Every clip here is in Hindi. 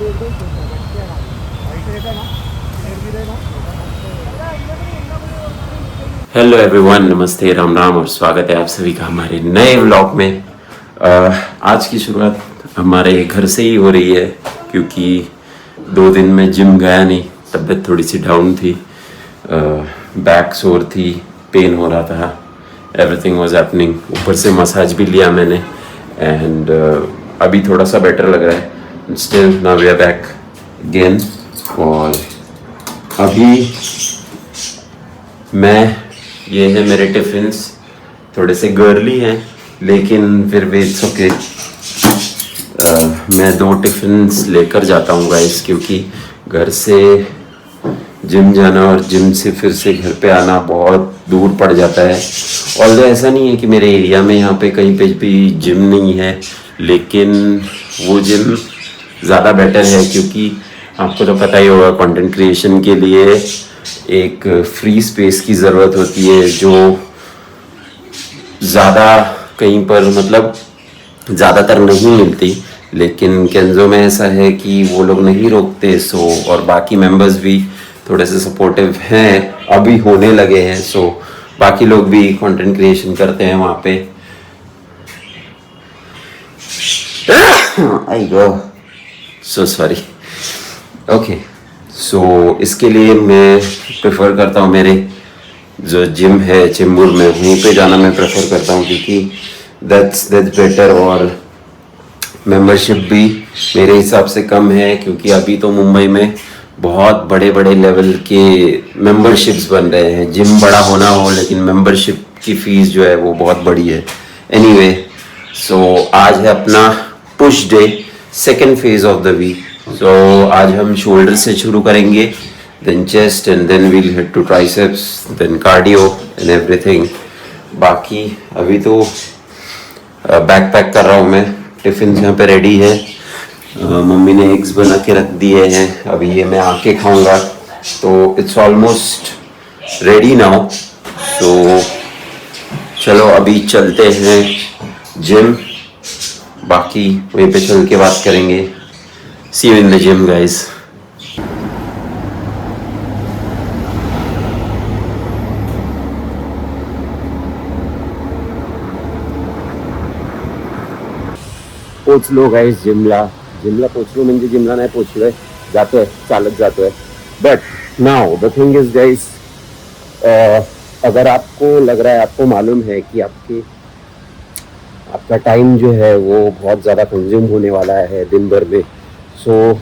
हेलो एवरीवन, नमस्ते, राम राम और स्वागत है आप सभी का हमारे नए व्लॉग में। आज की शुरुआत हमारे घर से ही हो रही है क्योंकि 2 दिन में जिम गया नहीं, तबीयत थोड़ी सी डाउन थी, बैक सोर थी, पेन हो रहा था, एवरीथिंग वाज हैपनिंग। ऊपर से मसाज भी लिया मैंने एंड अभी थोड़ा सा बेटर लग रहा है। Still now we are back again. और अभी ये है मेरे टिफिन्स, थोड़े से गर्ली हैं लेकिन फिर भी इट्स ओके। मैं 2 टिफिन्स लेकर जाता हूँ गाइस, क्योंकि घर से जिम जाना और जिम से फिर से घर पे आना बहुत दूर पड़ जाता है। ऑल्दो ऐसा नहीं है कि मेरे एरिया में यहाँ पे कहीं पे भी जिम नहीं है, लेकिन वो जिम ज़्यादा बेटर है क्योंकि आपको तो पता ही होगा कंटेंट क्रिएशन के लिए एक फ्री स्पेस की ज़रूरत होती है जो ज़्यादा कहीं पर मतलब ज़्यादातर नहीं मिलती। लेकिन केंजो में ऐसा है कि वो लोग नहीं रोकते, सो और बाकी मेंबर्स भी थोड़े से सपोर्टिव हैं, अभी होने लगे हैं। सो बाकी लोग भी कंटेंट क्रिएशन करते हैं वहाँ पे। आई गो सो सॉरी। ओके, सो इसके लिए मैं प्रेफर करता हूँ मेरे जो जिम है चेंबूर में, वहीं पे जाना मैं प्रेफर करता हूँ क्योंकि दैट्स बेटर। और मेंबरशिप भी मेरे हिसाब से कम है क्योंकि अभी तो मुंबई में बहुत बड़े बड़े लेवल के मेंबरशिप्स बन रहे हैं। जिम बड़ा होना हो लेकिन मेंबरशिप की फ़ीस जो है वो बहुत बड़ी है। एनीवे, सो आज है अपना push day, second phase of the week. So आज हम शोल्डर से शुरू करेंगे, then chest and then we'll head to triceps, then cardio and everything. बाकी अभी तो बैक पैक कर रहा हूँ मैं। टिफ़िन यहाँ पे रेडी है, मम्मी ने एग्स बना के रख दिए हैं, अभी ये मैं आके खाऊंगा। तो इट्स ऑलमोस्ट रेडी नाउ। तो चलो अभी चलते हैं जिम, बाकी वहीं पे चल के बात करेंगे। See you in the gym guys. पोचलो गाइस जिमला पोचलो, म्हणजे जिमला नाही पोचलोय, जातोय, चालत जातोय। But now the thing is guys, अगर आपको लग रहा है, आपको मालूम है कि आपका टाइम जो है वो बहुत ज़्यादा कंज्यूम होने वाला है दिन भर में, सो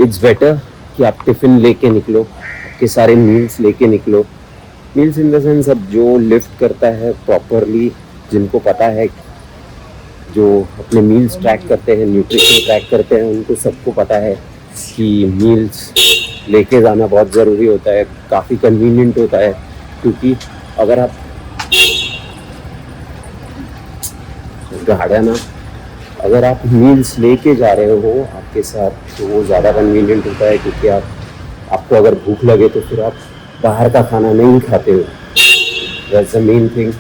इट्स बेटर कि आप टिफ़िन लेके निकलो, आपके सारे मील्स लेके निकलो। मील्स इन द सेंस, अब जो लिफ्ट करता है प्रॉपरली, जिनको पता है, जो अपने मील्स ट्रैक करते हैं, न्यूट्रिशन ट्रैक करते हैं, उनको सबको पता है कि मील्स लेके जाना बहुत ज़रूरी होता है, काफ़ी कन्वीनियंट होता है। क्योंकि अगर आप अगर आप मील्स लेके जा रहे हो आपके साथ, तो वो ज़्यादा कन्वीनियंट होता है क्योंकि आपको अगर भूख लगे तो फिर आप बाहर का खाना नहीं खाते हो। That's the main thing,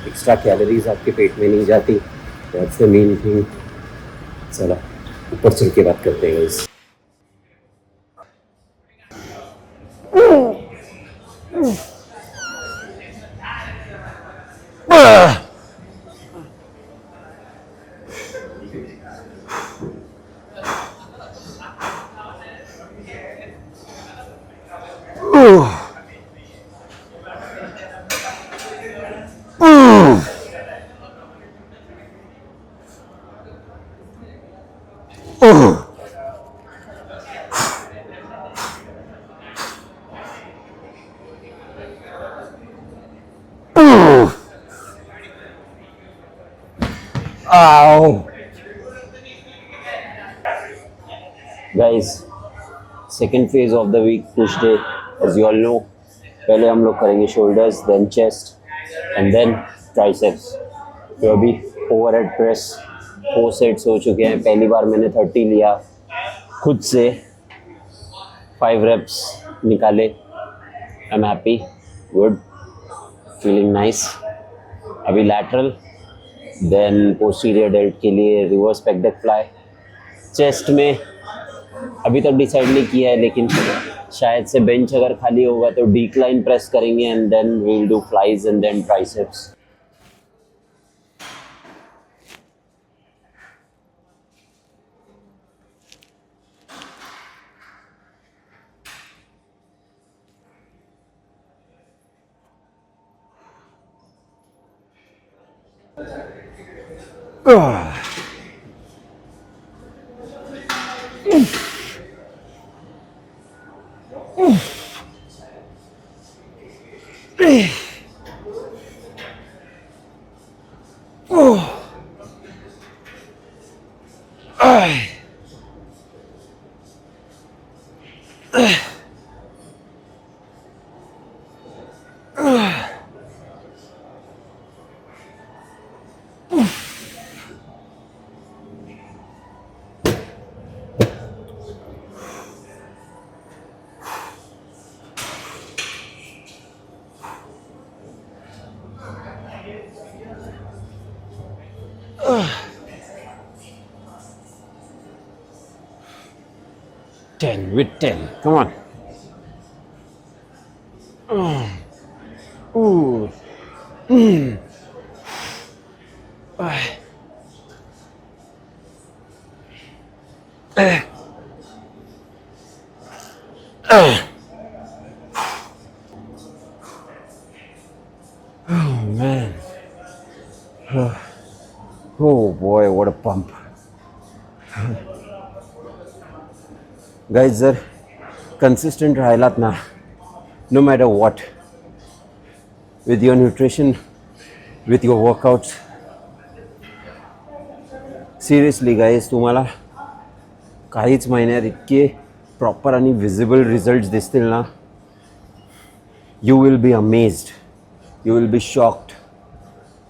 extra calories आपके पेट में नहीं जाती, दैट्स द मेन थिंग। चलो ऊपर चल के बात करते हैं इस। Guys, second phase of the week push day, as you all know. पहले हम लोग करेंगे shoulders, then chest and then triceps. तो अभी ओवरहेड प्रेस 4 सेट्स हो चुके हैं। पहली बार मैंने 30 लिया खुद से, 5 reps निकाले। I am happy, good, feeling nice. अभी लैटरल, देन पोस्टीरियर डेल्ट के लिए reverse pack deck fly. Chest में अभी तक डिसाइड नहीं किया है, लेकिन शायद से बेंच अगर खाली होगा तो डिक्लाइन प्रेस करेंगे and then we will do flies and then triceps. Ten with 10. Come on. Ooh. Oh man. Oh boy, what a pump. Guys, जर consistent राहिलात ना, no matter what, with your nutrition, with your workouts, seriously guys, तुम्हाला काहीच महिन्यात इतके प्रॉपर आणि विजिबल रिझल्ट्स दिसतील ना, you will be amazed, you will be shocked.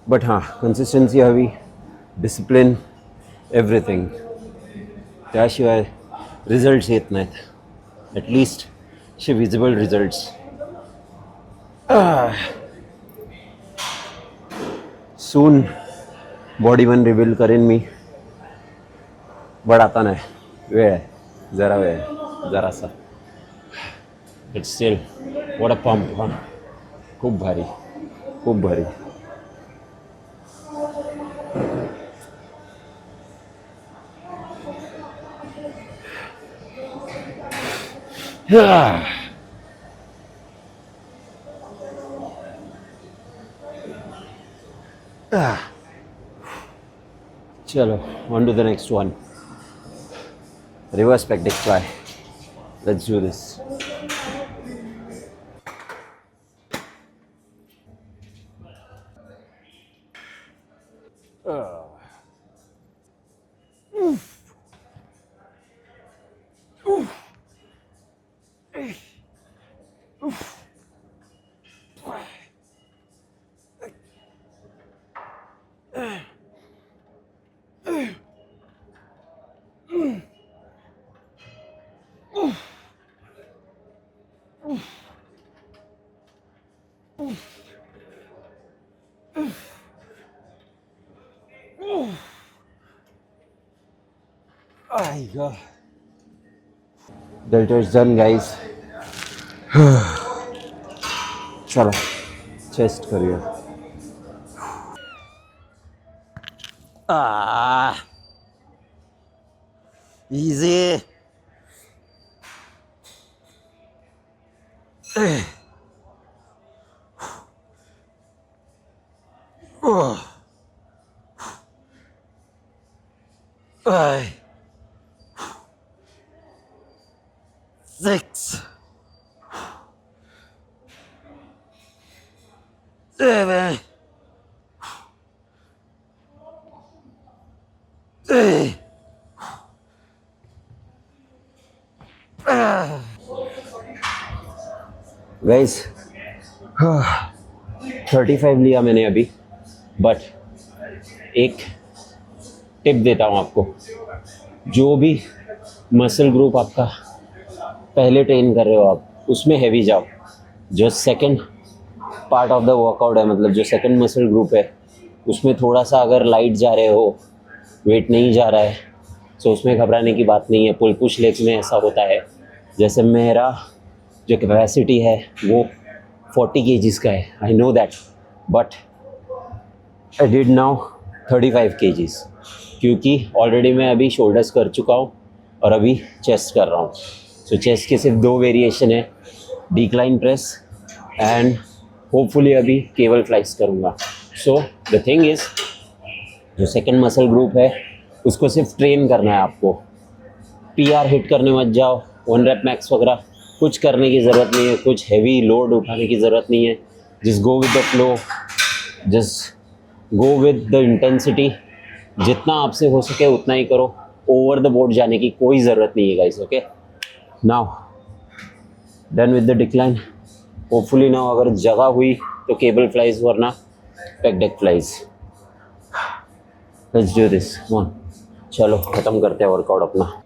But हां, कन्सिस्टन्सी हवी, डिसिप्लिन, एव्हरीथिंग. त्याशिवाय रिझल्ट्स येत नाहीत, ॲटलिस्ट असे विजिबल रिझल्ट्स. सून बॉडी पण रिव्हील करेन मी, बट आता नाही, वेळ आहे, जरा वेळ आहे, जरासा. It's still what a pump. हां, खूप भारी, खूप भारी. चलो, on to the next one. Reverse pec deck fly. Let's do this. Delta is done, guys. चलो, चेस्ट करिए. Easy. Five, 6, 7, 8. गाइस 35 लिया मैंने अभी, बट एक टिप देता हूँ आपको. जो भी मसल ग्रुप आपका पहले ट्रेन कर रहे हो आप, उसमें हैवी जाओ. जो second part of the workout है, मतलब जो सेकंड मसल ग्रुप है, उसमें थोड़ा सा अगर लाइट जा रहे हो, वेट नहीं जा रहा है, सो उसमें घबराने की बात नहीं है। पुल पुश लेग्स में ऐसा होता है, जैसे मेरा जो कैपेसिटी है वो 40 kgs का है, I know that, but I did now 35 kgs, क्योंकि ऑलरेडी मैं अभी शोल्डर्स कर चुका हूँ और अभी चेस्ट कर रहा हूँ। सो चेस्ट के सिर्फ 2 वेरिएशन है, डिक्लाइन प्रेस एंड होपफुली अभी केबल फ्लाइज करूँगा। सो द थिंग इज़, जो सेकंड मसल ग्रुप है उसको सिर्फ ट्रेन करना है आपको। PR हिट करने मत जाओ, 1 rep मैक्स वगैरह कुछ करने की ज़रूरत नहीं है, कुछ हैवी लोड उठाने की ज़रूरत नहीं है। Just go with the flow, just go with the intensity, जितना आपसे हो सके उतना ही करो। ओवर द बोर्ड जाने की कोई ज़रूरत नहीं है guys. Okay, now done with the decline. Hopefully now अगर जगह हुई तो केबल फ्लाइज, वरना pack deck flies. Let's do this, come on. चलो ख़त्म करते हैं वर्कआउट अपना।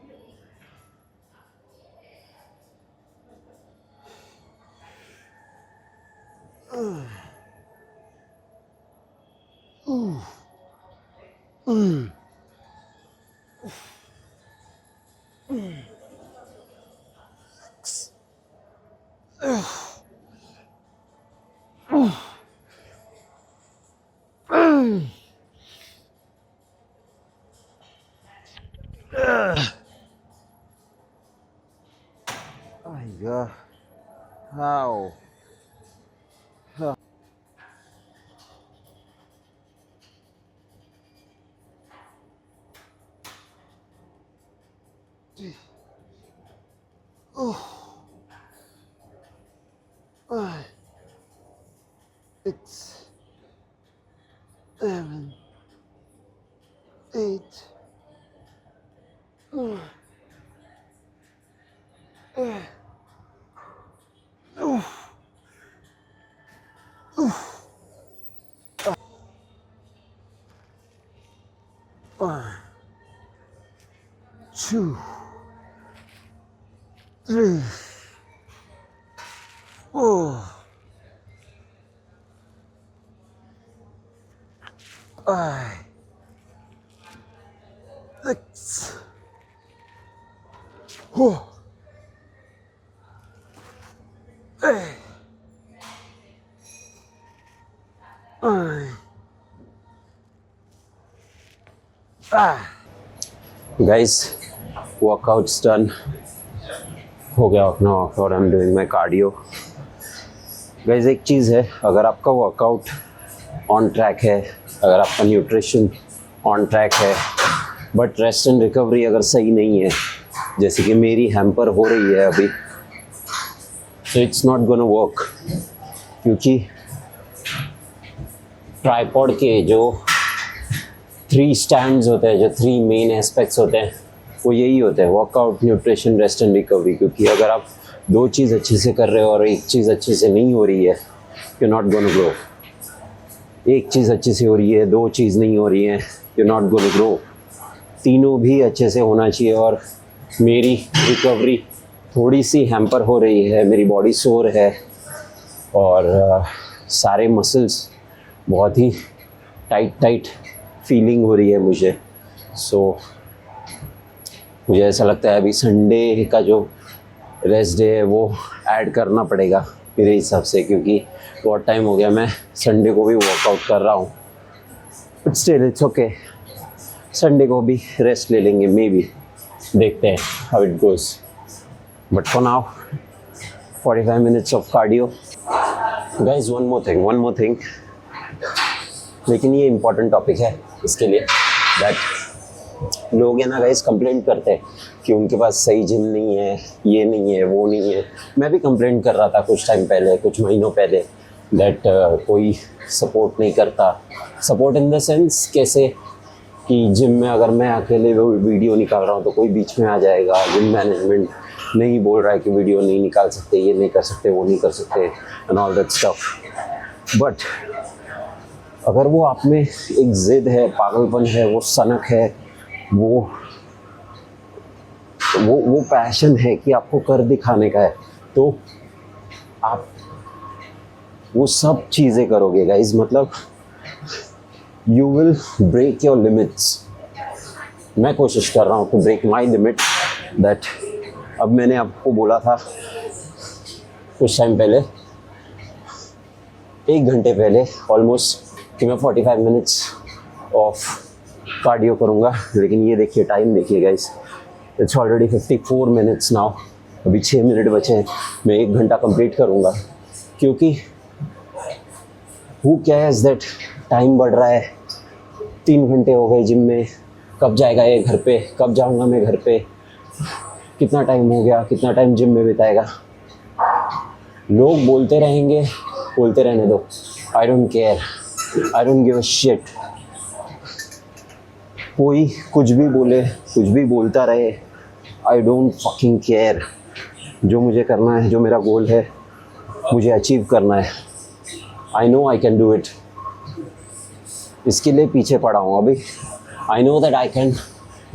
Yeah. How? Oh. 5, 6, 7, 8. 1, 2, 3, 4, 5, 6, 4, 8, 9, 10। Guys, workouts done हो गया अपना workout. I am doing my cardio. Guys, एक चीज़ है, अगर आपका वर्कआउट ऑन ट्रैक है, अगर आपका न्यूट्रिशन ऑन ट्रैक है, बट रेस्ट एंड रिकवरी अगर सही नहीं है, जैसे कि मेरी हैम्पर हो रही है अभी, तो इट्स नॉट गोना वर्क। क्योंकि ट्राइपॉड के जो 3 स्टैंड्स होते हैं, जो 3 मेन एस्पेक्ट्स होते हैं, वो यही होते हैं, workout, nutrition, rest and recovery. क्योंकि अगर आप 2 चीज़ अच्छे से कर रहे हो और एक चीज़ अच्छे से नहीं हो रही है, यू नॉट गोना ग्रो। एक चीज़ अच्छे से हो रही है, 2 चीज़ नहीं हो रही है, यू नॉट गोना ग्रो। तीनों भी अच्छे से होना चाहिए। और मेरी रिकवरी थोड़ी सी हैम्पर हो रही है, मेरी बॉडी सोर है और सारे मसल्स बहुत ही टाइट फीलिंग हो रही है मुझे। सो मुझे ऐसा लगता है अभी संडे का जो रेस्ट डे है वो ऐड करना पड़ेगा मेरे हिसाब से, क्योंकि बहुत टाइम हो गया मैं संडे को भी वर्कआउट कर रहा हूँ। But still it's okay, Sunday को भी रेस्ट ले लेंगे, मे बी, देखते हैं how it goes. But for now 45 minutes of cardio. Guys, one more thing, लेकिन ये इम्पॉर्टेंट टॉपिक है इसके लिए, दैट लोग है ना गाइस कंप्लेंट करते हैं कि उनके पास सही जिम नहीं है, ये नहीं है, वो नहीं है। मैं भी कंप्लेंट कर रहा था कुछ टाइम पहले, कुछ महीनों पहले, दैट कोई सपोर्ट नहीं करता। सपोर्ट इन द सेंस कैसे कि जिम में अगर मैं अकेले वीडियो निकाल रहा हूँ तो कोई बीच में आ जाएगा, जिम मैनेजमेंट नहीं बोल रहा है कि वीडियो नहीं निकाल सकते, ये नहीं कर सकते, वो नहीं कर सकते, and all that stuff. But अगर वो आप में एक जिद है, पागलपन है, वो सनक है, वो पैशन है कि आपको कर दिखाने का है, तो आप वो सब चीज़ें करोगे गाइज। मतलब you will break your limits. मैं कोशिश कर रहा हूँ to break my limit that अब मैंने आपको बोला था कुछ टाइम पहले, 1 घंटे पहले ऑलमोस्ट, कि मैं 45 मिनट्स ऑफ कार्डियो करूँगा, लेकिन ये देखिए टाइम देखिए guys, it's already 54 minutes now. अभी 6 मिनट बचे हैं, मैं 1 घंटा कंप्लीट करूँगा, क्योंकि हु केयर्स दैट टाइम बढ़ रहा है। 3 घंटे हो गए जिम में, कब जाएगा ये घर पे, कब जाऊँगा मैं घर पे, कितना टाइम हो गया, कितना टाइम जिम में बिताएगा। लोग बोलते रहेंगे, बोलते रहने दो, I don't care, I don't give a shit. कोई कुछ भी बोले, कुछ भी बोलता रहे, आई डोंट फकिंग केयर। जो मुझे करना है, जो मेरा गोल है, मुझे अचीव करना है, I know I can do it. इसके लिए पीछे पड़ा हूँ अभी। I know that I can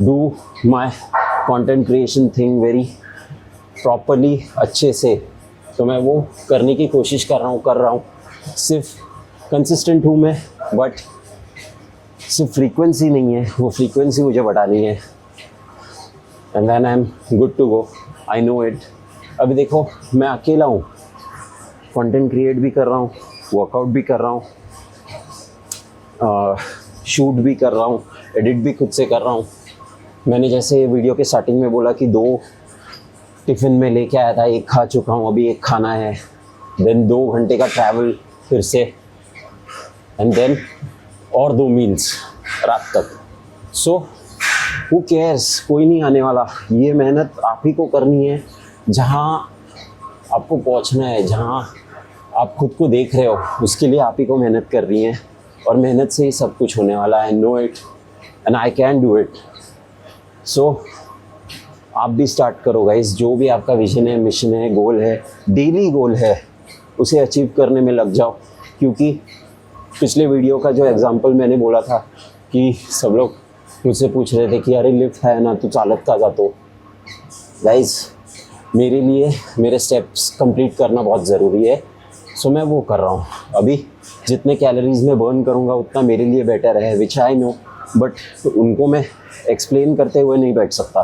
do my content creation thing very properly, अच्छे से, तो मैं वो करने की कोशिश कर रहा हूँ। सिर्फ कंसिस्टेंट हूँ मैं, बट सिर्फ फ्रीक्वेंसी नहीं है, वो फ्रीक्वेंसी मुझे बढ़ानी है, and then I am good to go, I know it. अभी देखो मैं अकेला हूँ, कंटेंट क्रिएट भी कर रहा हूँ, वर्कआउट भी कर रहा हूँ, शूट भी कर रहा हूँ, एडिट भी खुद से कर रहा हूँ। मैंने जैसे वीडियो के स्टार्टिंग में बोला कि 2 टिफ़िन में लेके आया था, 1 खा चुका हूँ, अभी 1 खाना है, देन 2 घंटे का ट्रैवल फिर से, एंड देन और 2 मील्स रात तक। सो हु केयर्स, कोई नहीं आने वाला। ये मेहनत आप ही को करनी है, जहाँ आपको पहुँचना है, जहाँ आप खुद को देख रहे हो, उसके लिए आप ही को मेहनत कर रही हैं, और मेहनत से ही सब कुछ होने वाला है। Know it and I can do it. सो आप भी स्टार्ट करो गाइस। जो भी आपका विजन है, मिशन है, गोल है, डेली गोल है, उसे अचीव करने में लग जाओ। क्योंकि पिछले वीडियो का जो एग्जांपल मैंने बोला था कि सब लोग मुझसे पूछ रहे थे कि अरे लिफ्ट है ना, तू चालत का जातो। गाइस मेरे लिए मेरे स्टेप्स कंप्लीट करना बहुत ज़रूरी है, सो मैं वो कर रहा हूँ। अभी जितने कैलोरीज में बर्न करूँगा उतना मेरे लिए बेटर है, विच आई नो, बट उनको मैं एक्सप्लेन करते हुए नहीं बैठ सकता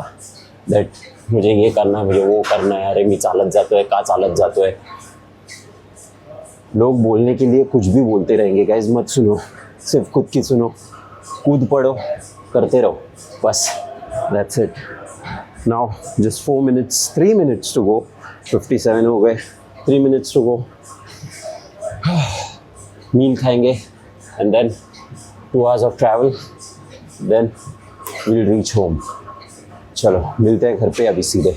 दैट मुझे ये करना है, मुझे वो करना है, अरे मी चालत जातो है, का चालत जातो है। लोग बोलने के लिए कुछ भी बोलते रहेंगे गाइस, मत सुनो, सिर्फ खुद की सुनो, कूद पड़ो, करते रहो, बस, that's it. Now just 4 minutes, 3 minutes to go, 57 हो गए, 3 मिनट्स टू गो। मील खाएंगे and then 2 hours of travel, then will reach home. चलो मिलते हैं घर पे अभी सीधे।